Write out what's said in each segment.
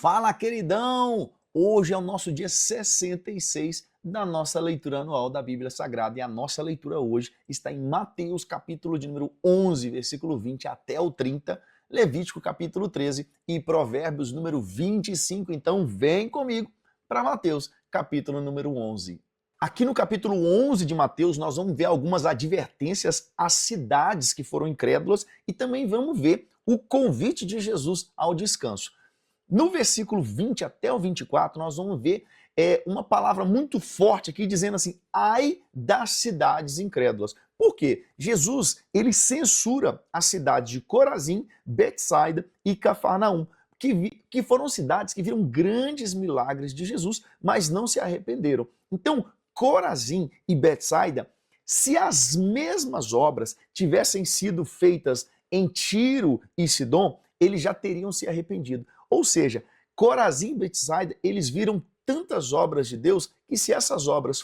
Fala, queridão! Hoje é o nosso dia 66 da nossa leitura anual da Bíblia Sagrada e a nossa leitura hoje está em Mateus, capítulo de número 11, versículo 20 até o 30, Levítico, capítulo 13 e Provérbios, número 25. Então vem comigo para Mateus, capítulo número 11. Aqui no capítulo 11 de Mateus, nós vamos ver algumas advertências às cidades que foram incrédulas e também vamos ver o convite de Jesus ao descanso. No versículo 20 até o 24, nós vamos ver uma palavra muito forte aqui, dizendo assim, ai das cidades incrédulas. Por quê? Jesus, ele censura as cidades de Corazim, Betsaida e Cafarnaum, que foram cidades que viram grandes milagres de Jesus, mas não se arrependeram. Então, Corazim e Betsaida, se as mesmas obras tivessem sido feitas em Tiro e Sidom, eles já teriam se arrependido. Ou seja, Corazim e Betsaida, eles viram tantas obras de Deus que se essas obras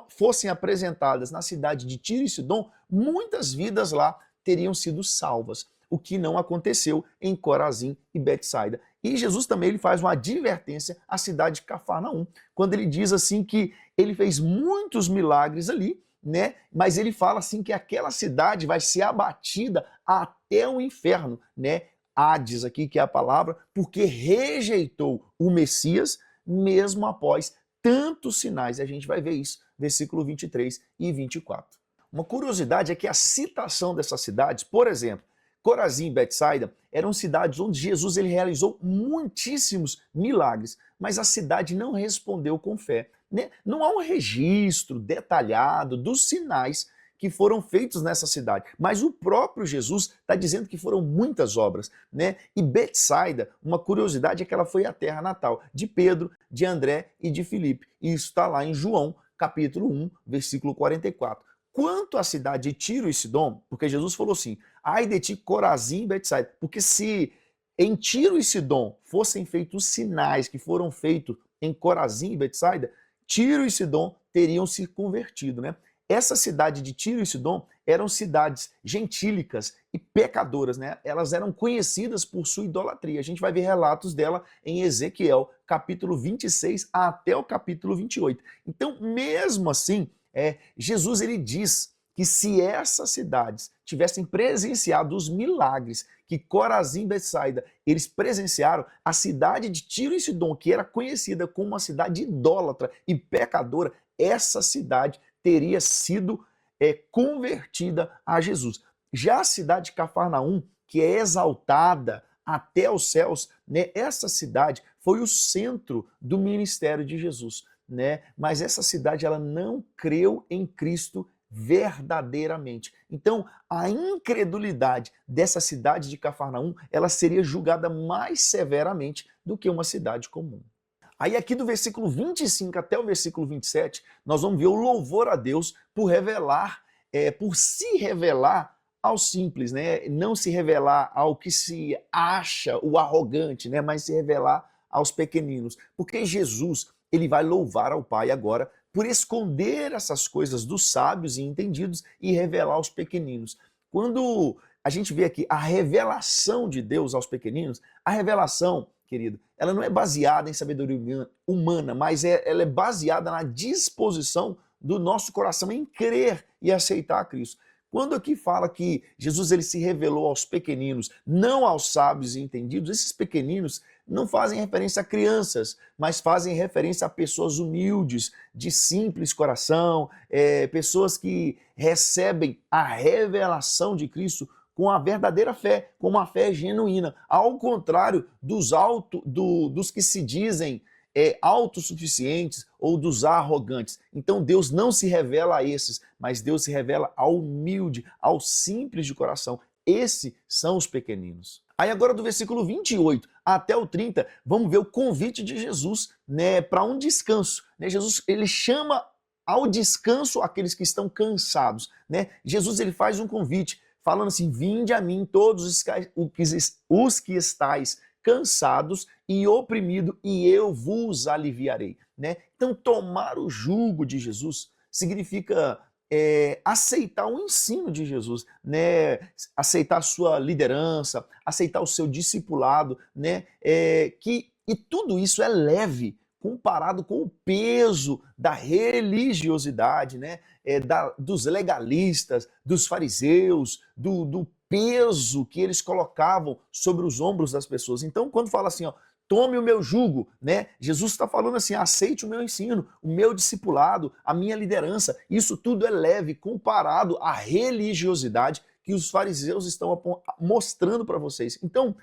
fossem apresentadas na cidade de Tiro e Sidom, muitas vidas lá teriam sido salvas, o que não aconteceu em Corazim e Betsaida. E Jesus também ele faz uma advertência à cidade de Cafarnaum, quando ele diz assim que ele fez muitos milagres ali, né? Mas ele fala assim que aquela cidade vai ser abatida até o inferno, né? Hades aqui, que é a palavra, porque rejeitou o Messias, mesmo após tantos sinais. E a gente vai ver isso, versículo 23 e 24. Uma curiosidade é que a citação dessas cidades, por exemplo, Corazim e Betsaida, eram cidades onde Jesus ele realizou muitíssimos milagres, mas a cidade não respondeu com fé, né? Não há um registro detalhado dos sinais que foram feitos nessa cidade. Mas o próprio Jesus está dizendo que foram muitas obras, né? E Betsaida, uma curiosidade é que ela foi a terra natal de Pedro, de André e de Filipe. E isso está lá em João, capítulo 1, versículo 44. Quanto à cidade de Tiro e Sidom, porque Jesus falou assim, ai de ti Corazim e Betsaida, porque se em Tiro e Sidom fossem feitos os sinais que foram feitos em Corazim e Betsaida, Tiro e Sidom teriam se convertido, né? Essa cidade de Tiro e Sidom eram cidades gentílicas e pecadoras, né? Elas eram conhecidas por sua idolatria. A gente vai ver relatos dela em Ezequiel, capítulo 26 até o capítulo 28. Então, mesmo assim, Jesus ele diz que se essas cidades tivessem presenciado os milagres que Corazim e Betsaida eles presenciaram, a cidade de Tiro e Sidom, que era conhecida como uma cidade idólatra e pecadora, essa cidade teria sido convertida a Jesus. Já a cidade de Cafarnaum, que é exaltada até os céus, né, essa cidade foi o centro do ministério de Jesus, né? Mas essa cidade ela não creu em Cristo verdadeiramente. Então, a incredulidade dessa cidade de Cafarnaum, ela seria julgada mais severamente do que uma cidade comum. Aí aqui do versículo 25 até o versículo 27, nós vamos ver o louvor a Deus por revelar, por se revelar ao simples, né? Não se revelar ao que se acha o arrogante, né? Mas se revelar aos pequeninos. Porque Jesus, ele vai louvar ao Pai agora por esconder essas coisas dos sábios e entendidos e revelar aos pequeninos. Quando a gente vê aqui a revelação de Deus aos pequeninos, a revelação, querido, ela não é baseada em sabedoria humana, mas ela é baseada na disposição do nosso coração em crer e aceitar a Cristo. Quando aqui fala que Jesus ele se revelou aos pequeninos, não aos sábios e entendidos, esses pequeninos não fazem referência a crianças, mas fazem referência a pessoas humildes, de simples coração, pessoas que recebem a revelação de Cristo com a verdadeira fé, com uma fé genuína, ao contrário dos que se dizem autossuficientes ou dos arrogantes. Então Deus não se revela a esses, mas Deus se revela ao humilde, ao simples de coração. Esses são os pequeninos. Aí agora do versículo 28 até o 30, vamos ver o convite de Jesus, né, para um descanso. Né? Jesus ele chama ao descanso aqueles que estão cansados. Né? Jesus ele faz um convite, falando assim, vinde a mim todos os que estáis cansados e oprimidos, e eu vos aliviarei. Né? Então, tomar o jugo de Jesus significa aceitar o ensino de Jesus, né? Aceitar a sua liderança, aceitar o seu discipulado, né? Que E tudo isso é leve comparado com o peso da religiosidade, né? Dos legalistas, dos fariseus, do peso que eles colocavam sobre os ombros das pessoas. Então, quando fala assim, ó, tome o meu jugo, né? Jesus está falando assim, aceite o meu ensino, o meu discipulado, a minha liderança. Isso tudo é leve comparado à religiosidade que os fariseus estão mostrando para vocês. Então,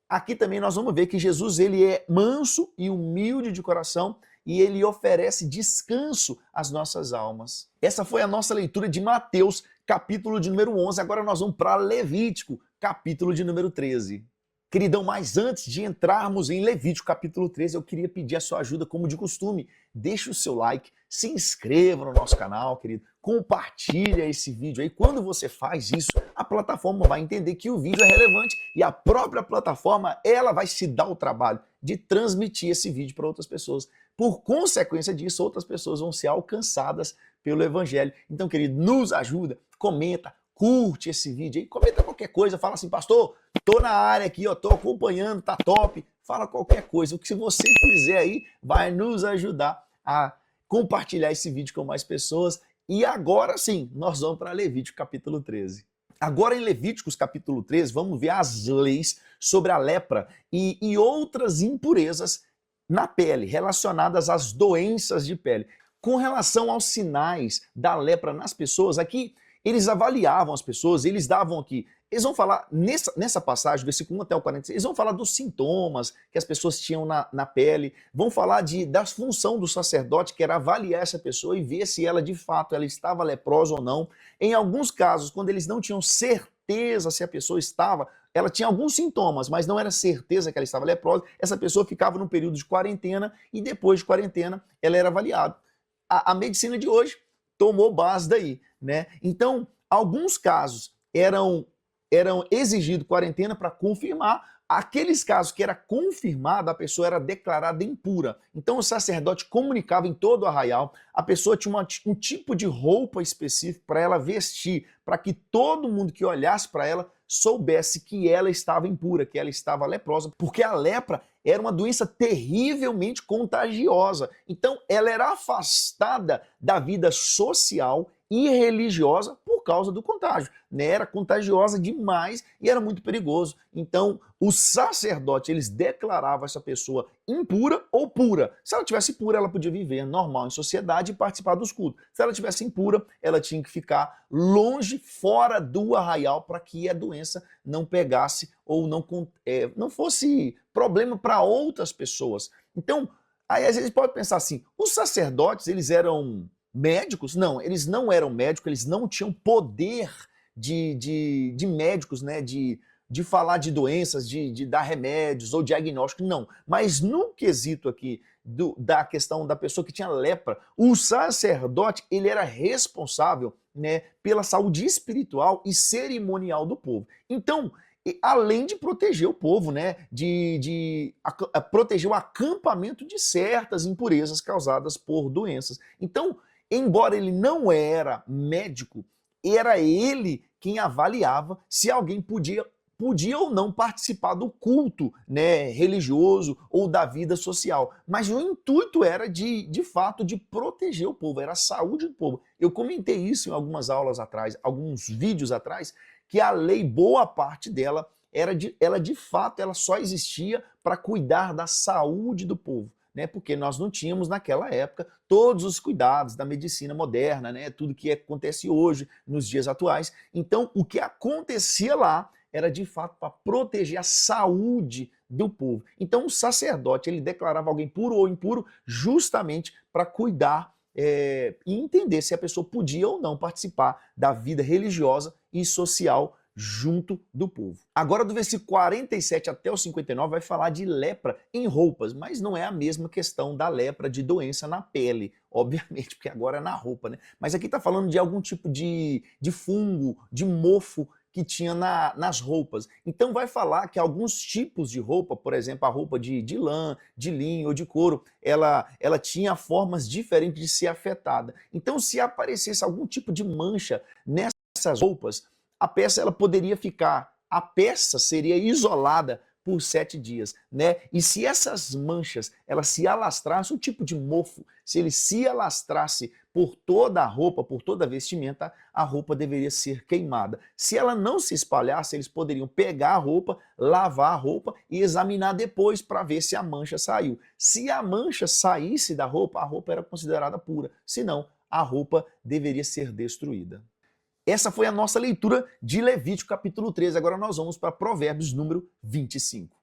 aqui também nós vamos ver que Jesus ele é manso e humilde de coração e ele oferece descanso às nossas almas. Essa foi a nossa leitura de Mateus, capítulo de número 11. Agora nós vamos para Levítico, capítulo de número 13. Queridão, mas antes de entrarmos em Levítico capítulo 13, eu queria pedir a sua ajuda, como de costume. Deixe o seu like, se inscreva no nosso canal, querido. Compartilha esse vídeo aí. Quando você faz isso, a plataforma vai entender que o vídeo é relevante e a própria plataforma, ela vai se dar o trabalho de transmitir esse vídeo para outras pessoas. Por consequência disso, outras pessoas vão ser alcançadas pelo evangelho. Então, querido, nos ajuda, comenta, curte esse vídeo aí, comenta qualquer coisa, fala assim, pastor, tô na área aqui, ó, tô acompanhando, tá top. Fala qualquer coisa. O que você fizer aí vai nos ajudar a compartilhar esse vídeo com mais pessoas. E agora sim, nós vamos para Levítico capítulo 13. Agora em Levíticos capítulo 13, vamos ver as leis sobre a lepra e outras impurezas na pele, relacionadas às doenças de pele. Com relação aos sinais da lepra nas pessoas, aqui eles avaliavam as pessoas, eles davam aqui, eles vão falar, nessa passagem, versículo 1 até o 46, eles vão falar dos sintomas que as pessoas tinham na pele, vão falar da função do sacerdote, que era avaliar essa pessoa e ver se ela de fato ela estava leprosa ou não. Em alguns casos, quando eles não tinham certeza se a pessoa estava, ela tinha alguns sintomas, mas não era certeza que ela estava leprosa, essa pessoa ficava num período de quarentena e depois de quarentena ela era avaliada. A medicina de hoje tomou base daí, né? Então, alguns casos eram exigido quarentena para confirmar. Aqueles casos que era confirmada, a pessoa era declarada impura. Então o sacerdote comunicava em todo o arraial, a pessoa tinha um tipo de roupa específico para ela vestir, para que todo mundo que olhasse para ela soubesse que ela estava impura, que ela estava leprosa, porque a lepra era uma doença terrivelmente contagiosa. Então ela era afastada da vida social e religiosa por causa do contágio, né? Era contagiosa demais e era muito perigoso. Então, os sacerdotes, eles declaravam essa pessoa impura ou pura. Se ela tivesse pura, ela podia viver normal em sociedade e participar dos cultos. Se ela tivesse impura, ela tinha que ficar longe, fora do arraial, para que a doença não pegasse ou não fosse problema para outras pessoas. Então, aí às vezes pode pensar assim, os sacerdotes, eles eram médicos? Não, eles não eram médicos, eles não tinham poder de médicos, né? De falar de doenças, de dar remédios ou diagnóstico, não. Mas no quesito aqui da questão da pessoa que tinha lepra, o sacerdote ele era responsável, né, pela saúde espiritual e cerimonial do povo. Então, além de proteger o povo, né, proteger o acampamento de certas impurezas causadas por doenças. Então, embora ele não era médico, era ele quem avaliava se alguém podia ou não participar do culto, né, religioso ou da vida social. Mas o intuito era, de fato, de proteger o povo, era a saúde do povo. Eu comentei isso em algumas aulas atrás, alguns vídeos atrás, que a lei, boa parte dela, ela de fato ela só existia para cuidar da saúde do povo. Né, porque nós não tínhamos naquela época todos os cuidados da medicina moderna, né, tudo que acontece hoje, nos dias atuais. Então, o que acontecia lá era de fato para proteger a saúde do povo. Então, o sacerdote ele declarava alguém puro ou impuro justamente para cuidar e entender se a pessoa podia ou não participar da vida religiosa e social junto do povo. Agora do versículo 47 até o 59 vai falar de lepra em roupas, mas não é a mesma questão da lepra de doença na pele, obviamente, porque agora é na roupa, né? Mas aqui está falando de algum tipo de fungo, de mofo que tinha nas roupas. Então vai falar que alguns tipos de roupa, por exemplo, a roupa de lã, de linho ou de couro, ela tinha formas diferentes de ser afetada. Então se aparecesse algum tipo de mancha nessas roupas, a peça ela poderia ficar, a peça seria isolada por 7 dias, né? E se essas manchas, elas se alastrassem, um tipo de mofo, se ele se alastrasse por toda a roupa, por toda a vestimenta, a roupa deveria ser queimada. Se ela não se espalhasse, eles poderiam pegar a roupa, lavar a roupa e examinar depois para ver se a mancha saiu. Se a mancha saísse da roupa, a roupa era considerada pura. Se não, a roupa deveria ser destruída. Essa foi a nossa leitura de Levítico capítulo 13. Agora nós vamos para Provérbios número 25.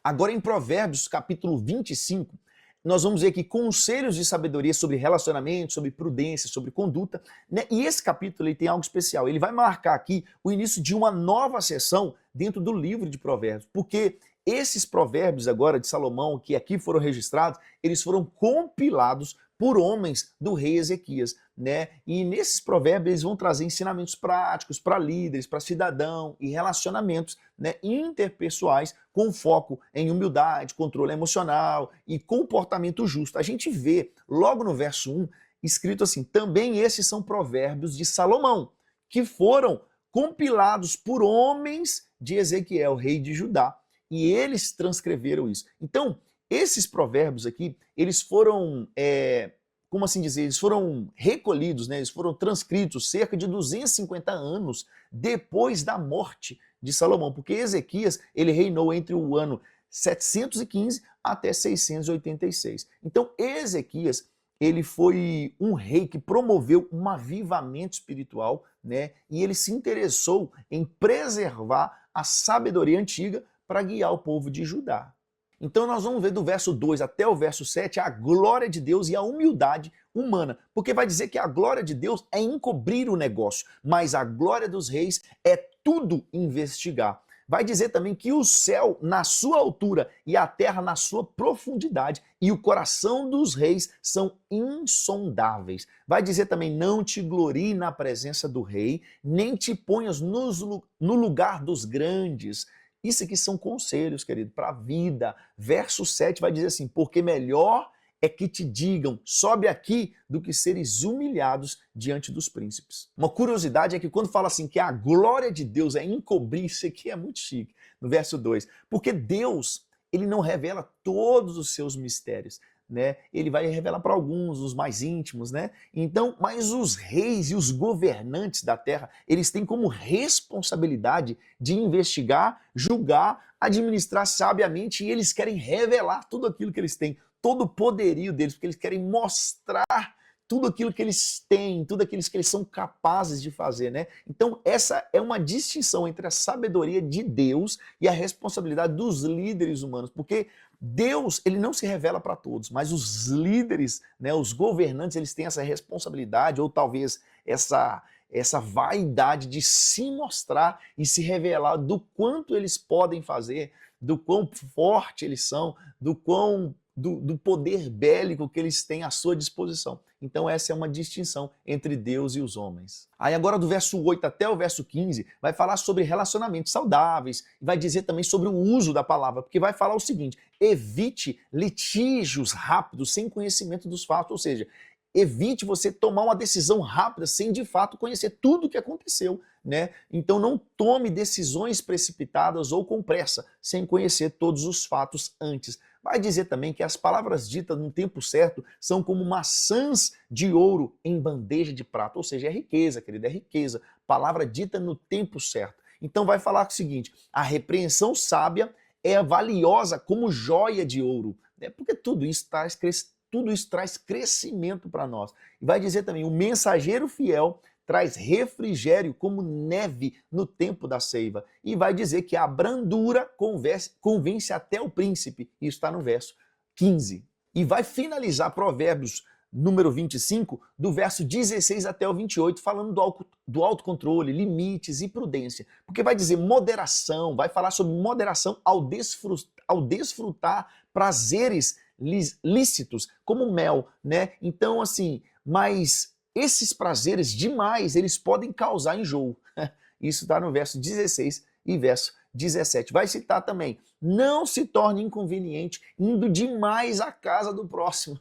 Agora em Provérbios capítulo 25, nós vamos ver aqui conselhos de sabedoria sobre relacionamento, sobre prudência, sobre conduta, né? E esse capítulo ele tem algo especial. Ele vai marcar aqui o início de uma nova sessão dentro do livro de Provérbios, porque esses provérbios agora de Salomão, que aqui foram registrados, eles foram compilados por homens do rei Ezequias, né? E nesses provérbios eles vão trazer ensinamentos práticos para líderes, para cidadão e relacionamentos, né, interpessoais com foco em humildade, controle emocional e comportamento justo. A gente vê logo no verso 1 escrito assim: também esses são provérbios de Salomão, que foram compilados por homens de Ezequiel, rei de Judá, e eles transcreveram isso. Então, esses provérbios aqui, eles foram, como assim dizer, eles foram recolhidos, né? Eles foram transcritos cerca de 250 anos depois da morte de Salomão, porque Ezequias, ele reinou entre o ano 715 até 686. Então, Ezequias, ele foi um rei que promoveu um avivamento espiritual, né? E ele se interessou em preservar a sabedoria antiga para guiar o povo de Judá. Então nós vamos ver do verso 2 até o verso 7 a glória de Deus e a humildade humana, porque vai dizer que a glória de Deus é encobrir o negócio, mas a glória dos reis é tudo investigar. Vai dizer também que o céu na sua altura e a terra na sua profundidade e o coração dos reis são insondáveis. Vai dizer também: não te glorie na presença do rei, nem te ponhas no lugar dos grandes. Isso aqui são conselhos, querido, para a vida. Verso 7 vai dizer assim: porque melhor é que te digam, sobe aqui, do que seres humilhados diante dos príncipes. Uma curiosidade é que quando fala assim que a glória de Deus é encobrir, isso aqui é muito chique, no verso 2, porque Deus, ele não revela todos os seus mistérios, né? Ele vai revelar para alguns, os mais íntimos, né? Então, mas os reis e os governantes da terra, eles têm como responsabilidade de investigar, julgar, administrar sabiamente, e eles querem revelar tudo aquilo que eles têm, todo o poderio deles, porque eles querem mostrar tudo aquilo que eles têm, tudo aquilo que eles são capazes de fazer, né? Então essa é uma distinção entre a sabedoria de Deus e a responsabilidade dos líderes humanos, porque Deus, ele não se revela para todos, mas os líderes, né, os governantes, eles têm essa responsabilidade, ou talvez essa vaidade de se mostrar e se revelar do quanto eles podem fazer, do quão forte eles são, do poder bélico que eles têm à sua disposição. Então essa é uma distinção entre Deus e os homens. Aí agora do verso 8 até o verso 15 vai falar sobre relacionamentos saudáveis, e vai dizer também sobre o uso da palavra, porque vai falar o seguinte: evite litígios rápidos sem conhecimento dos fatos, ou seja, evite você tomar uma decisão rápida sem de fato conhecer tudo o que aconteceu, né? Então não tome decisões precipitadas ou com pressa, sem conhecer todos os fatos antes. Vai dizer também que as palavras ditas no tempo certo são como maçãs de ouro em bandeja de prata, ou seja, é riqueza, querido, é riqueza. Palavra dita no tempo certo. Então vai falar o seguinte: a repreensão sábia é valiosa como joia de ouro, né? Porque tudo isso traz crescimento para nós. E vai dizer também: o mensageiro fiel traz refrigério como neve no tempo da seiva. E vai dizer que a brandura convence até o príncipe. Isso está no verso 15. E vai finalizar Provérbios número 25, do verso 16 até o 28, falando do autocontrole, limites e prudência. Porque vai dizer moderação, vai falar sobre moderação ao desfrutar prazeres lícitos, como mel, né? Então, assim, mas esses prazeres demais, eles podem causar enjoo. Isso está no verso 16 e verso 17. Vai citar também: não se torne inconveniente indo demais à casa do próximo.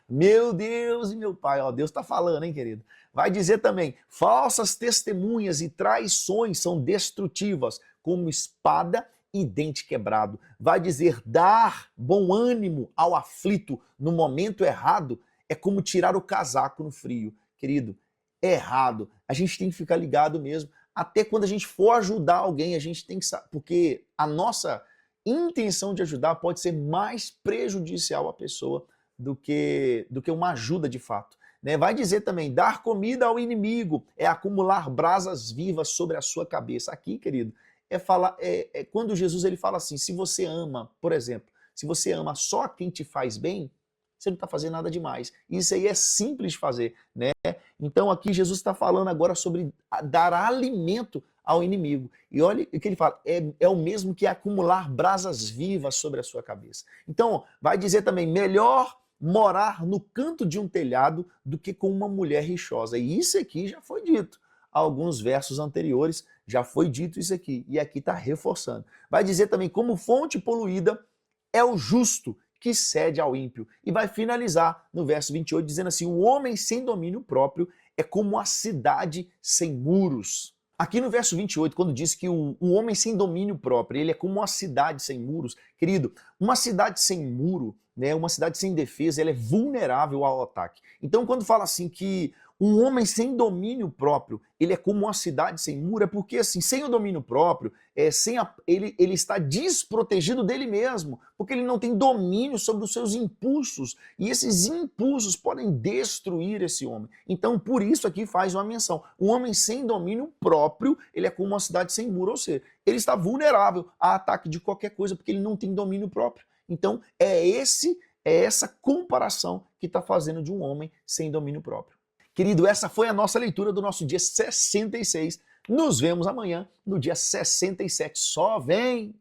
Meu Deus e meu pai, ó, Deus está falando, hein, querido? Vai dizer também: falsas testemunhas e traições são destrutivas, como espada e dente quebrado. Vai dizer dar bom ânimo ao aflito no momento errado é como tirar o casaco no frio. Querido, é errado. A gente tem que ficar ligado mesmo. Até quando a gente for ajudar alguém, a gente tem que saber, porque a nossa intenção de ajudar pode ser mais prejudicial à pessoa do que uma ajuda de fato. Né? Vai dizer também, dar comida ao inimigo é acumular brasas vivas sobre a sua cabeça. Aqui, querido, é quando Jesus ele fala assim, se você ama, por exemplo, se você ama só quem te faz bem, você não está fazendo nada demais. Isso aí é simples de fazer, né? Então aqui Jesus está falando agora sobre dar alimento ao inimigo. E olha o que ele fala, é o mesmo que acumular brasas vivas sobre a sua cabeça. Então, vai dizer também, melhor morar no canto de um telhado do que com uma mulher rixosa. E isso aqui já foi dito. Alguns versos anteriores já foi dito isso aqui. E aqui está reforçando. Vai dizer também, como fonte poluída é o justo que cede ao ímpio. E vai finalizar no verso 28 dizendo assim, o homem sem domínio próprio é como a cidade sem muros. Aqui no verso 28, quando diz que o homem sem domínio próprio, ele é como uma cidade sem muros, querido, uma cidade sem muro, né, uma cidade sem defesa, ela é vulnerável ao ataque. Então, quando fala assim que um homem sem domínio próprio, ele é como uma cidade sem muro, é porque assim, sem o domínio próprio, ele está desprotegido dele mesmo, porque ele não tem domínio sobre os seus impulsos, e esses impulsos podem destruir esse homem. Então, por isso aqui faz uma menção. Um homem sem domínio próprio, ele é como uma cidade sem muro, ou seja, ele está vulnerável a ataque de qualquer coisa, porque ele não tem domínio próprio. Então, é essa comparação que está fazendo de um homem sem domínio próprio. Querido, essa foi a nossa leitura do nosso dia 66. Nos vemos amanhã, no dia 67. Só vem!